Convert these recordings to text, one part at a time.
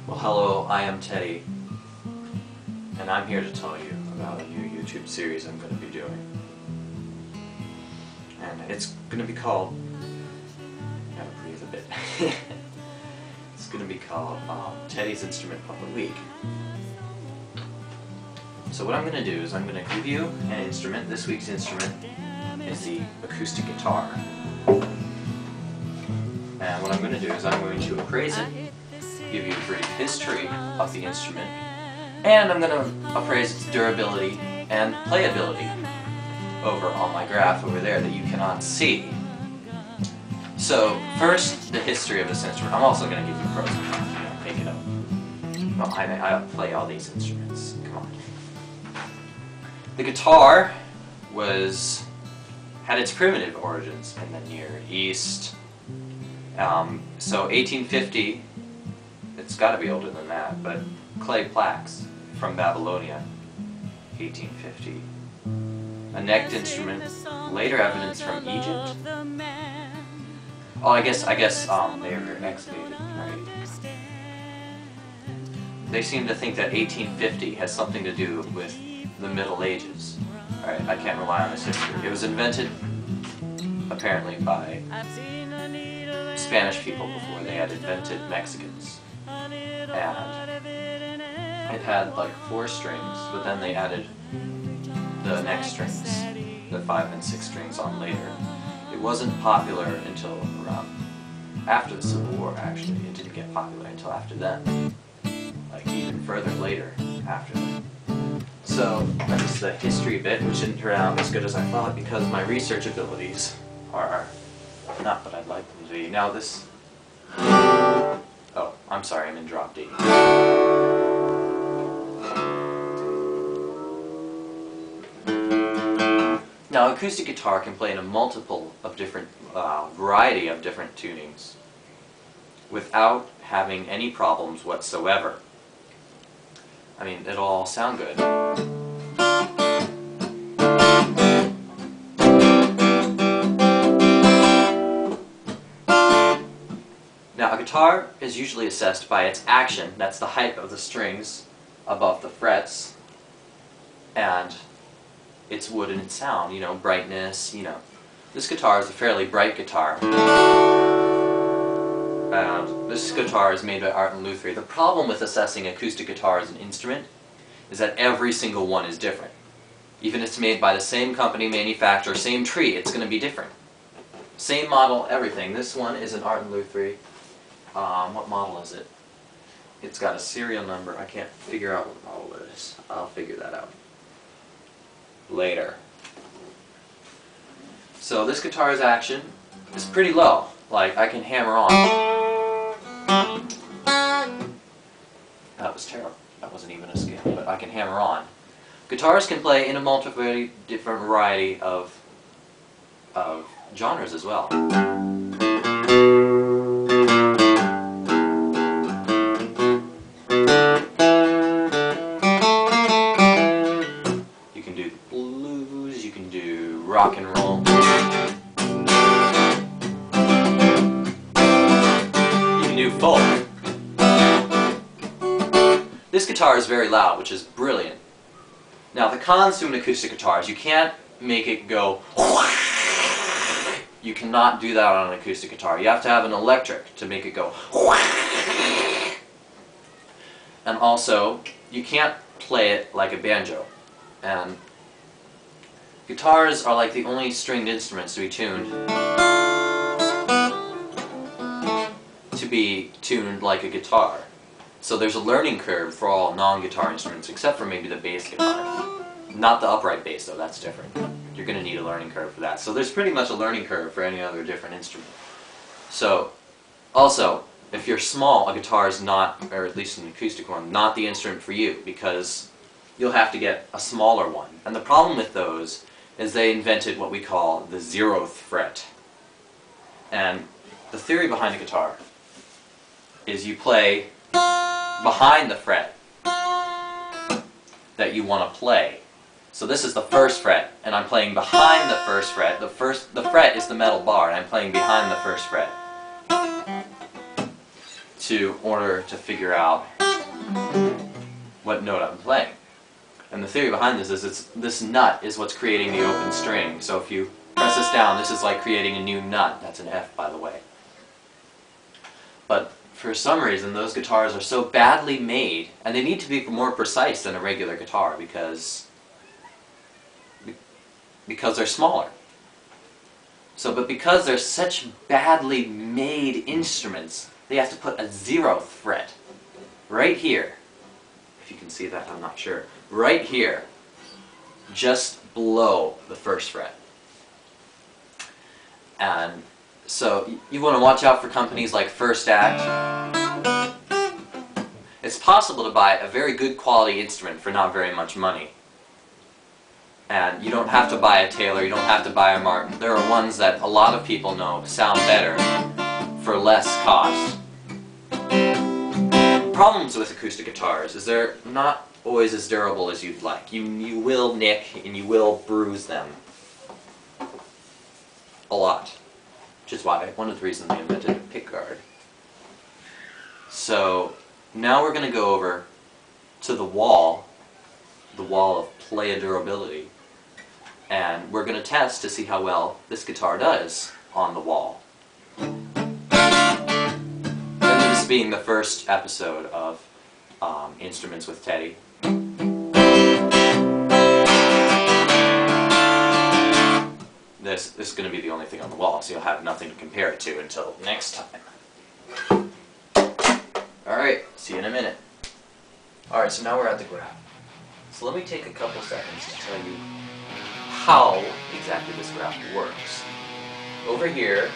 Well, hello, I am Teddy, and I'm here to tell you about a new YouTube series I'm going to be doing. And it's going to be called... I gotta breathe a bit. It's going to be called Teddy's Instrument of the Week. So what I'm going to do is I'm going to give you an instrument. This week's instrument is the acoustic guitar. And what I'm going to do is I'm going to appraise it, give you a brief history of the instrument, and I'm going to appraise its durability and playability over on my graph over there that you cannot see. So first, the history of this instrument. I'm also going to give you pros and cons, make it up. Well, I play all these instruments. Come on. The guitar had its primitive origins in the Near East. So 1850, it's got to be older than that, but clay plaques from Babylonia, 1850. A necked instrument, later evidence from Egypt. Oh, I guess they were excavated, right? They seem to think that 1850 has something to do with the Middle Ages. Alright, I can't rely on this history. It was invented, apparently, by Spanish people before they had invented Mexicans. And it had like 4 strings, but then they added the neck strings, the 5 and 6 strings on later. It wasn't popular until around after the Civil War, actually. It didn't get popular until after then. Like even further later after that. So that's the history bit, which didn't turn out as good as I thought because my research abilities are not what I'd like them to be. Now this... Oh, I'm sorry, I'm in drop D. Now, acoustic guitar can play in a variety of different tunings without having any problems whatsoever. I mean, it'll all sound good. Now, a guitar is usually assessed by its action, that's the height of the strings above the frets, and its wood and its sound, you know, brightness, you know. This guitar is a fairly bright guitar. And this guitar is made by Art and Lutherie. The problem with assessing acoustic guitar as an instrument is that every single one is different. Even if it's made by the same company, manufacturer, same tree, it's going to be different. Same model, everything. This one is an Art and Lutherie. What model is it? It's got a serial number. I can't figure out what model it is. I'll figure that out later. So this guitar's action is pretty low. Like, I can hammer on. That was terrible. That wasn't even a scale, but I can hammer on. Guitars can play in a different variety of genres as well. You can do blues, you can do rock and roll. You can do folk. This guitar is very loud, which is brilliant. Now, the cons to an acoustic guitar is you can't make it go. You cannot do that on an acoustic guitar. You have to have an electric to make it go. And also, you can't play it like a banjo. And guitars are like the only stringed instruments to be tuned like a guitar. So there's a learning curve for all non-guitar instruments, except for maybe the bass guitar. Not the upright bass, though, that's different. You're going to need a learning curve for that. So there's pretty much a learning curve for any other different instrument. So, also, if you're small, a guitar is not, or at least an acoustic one, not the instrument for you, because you'll have to get a smaller one. And the problem with those is they invented what we call the 0th fret. And the theory behind a guitar is you play behind the fret that you want to play. So this is the 1st fret, and I'm playing behind the 1st fret. The fret is the metal bar, and I'm playing behind the 1st fret. In order to figure out what note I'm playing. And the theory behind this is this nut is what's creating the open string. So if you press this down, this is like creating a new nut. That's an F, by the way. But for some reason, those guitars are so badly made, and they need to be more precise than a regular guitar because they're smaller. But because they're such badly made instruments, they have to put a 0th fret right here. If you can see that, I'm not sure. Right here, just below the 1st fret. And so you want to watch out for companies like First Act. It's possible to buy a very good quality instrument for not very much money. And you don't have to buy a Taylor, you don't have to buy a Martin. There are ones that a lot of people know sound better for less cost. Problems with acoustic guitars is they're not always as durable as you'd like. You will nick and you will bruise them a lot. Which is why one of the reasons they invented a pickguard. So now we're going to go over to the wall of play durability. And we're going to test to see how well this guitar does on the wall. And this being the first episode of Instruments with Teddy. This is going to be the only thing on the wall, so you'll have nothing to compare it to until next time. Alright, see you in a minute. Alright, so now we're at the graph. So let me take a couple seconds to tell you how exactly this graph works. Over here,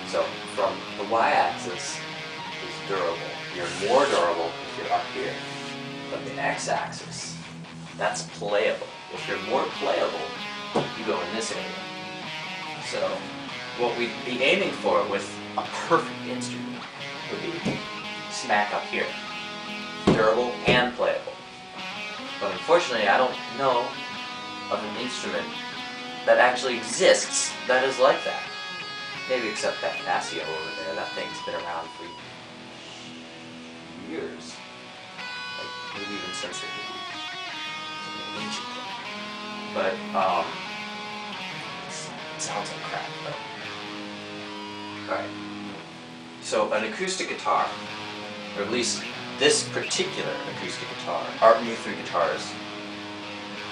so from the y-axis is durable. You're more durable if you're up here. But the x-axis, that's playable. If you're more playable, you go in this area. So what we'd be aiming for with a perfect instrument would be smack up here. Durable and playable. But unfortunately, I don't know of an instrument that actually exists that is like that. Maybe except that Casio over there. That thing's been around for years. Like, maybe even since the 80s. It's an ancient thing. But, it sounds like crap, though. Alright. So, an acoustic guitar, or at least this particular acoustic guitar, Art Guthrie guitars,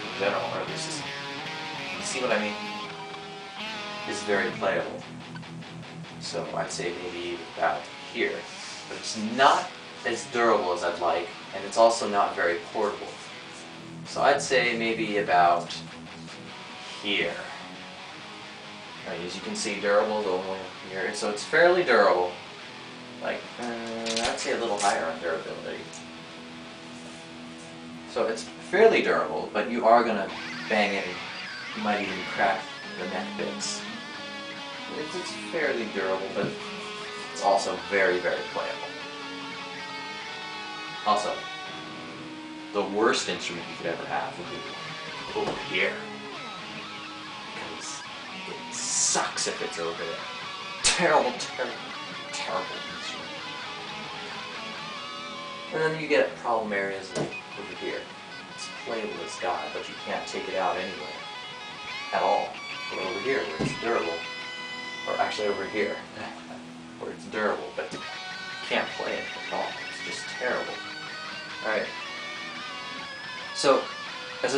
in general, or at least, you see what I mean? Is very playable. So I'd say maybe about here. But it's not as durable as I'd like, and it's also not very portable. So I'd say maybe about here. Right, as you can see, durable is over here. So it's fairly durable. Like, I'd say a little higher on durability. So it's fairly durable, but you are going to bang it. You might even crack the neck bits. It's fairly durable, but it's also very, very playable. Also, the worst instrument you could ever have would be over here. Because it sucks if it's over there. Terrible, terrible, terrible instrument. And then you get problem areas like over here. It's playable as God, but you can't take it out anywhere. At all. Or over here, where it's durable. Or actually over here, where it's durable, but you can't play it at all. It's just terrible. Alright. So,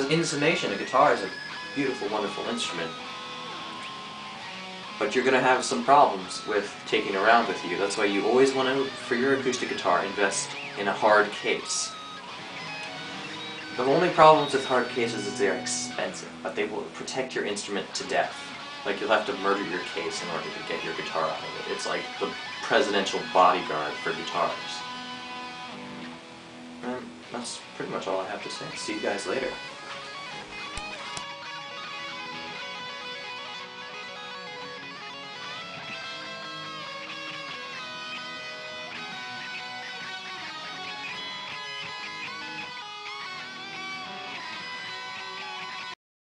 in summation, a guitar is a beautiful, wonderful instrument. But you're going to have some problems with taking it around with you. That's why you always want to, for your acoustic guitar, invest in a hard case. The only problems with hard cases is they're expensive, but they will protect your instrument to death. Like, you'll have to murder your case in order to get your guitar out of it. It's like the presidential bodyguard for guitars. And that's pretty much all I have to say. See you guys later.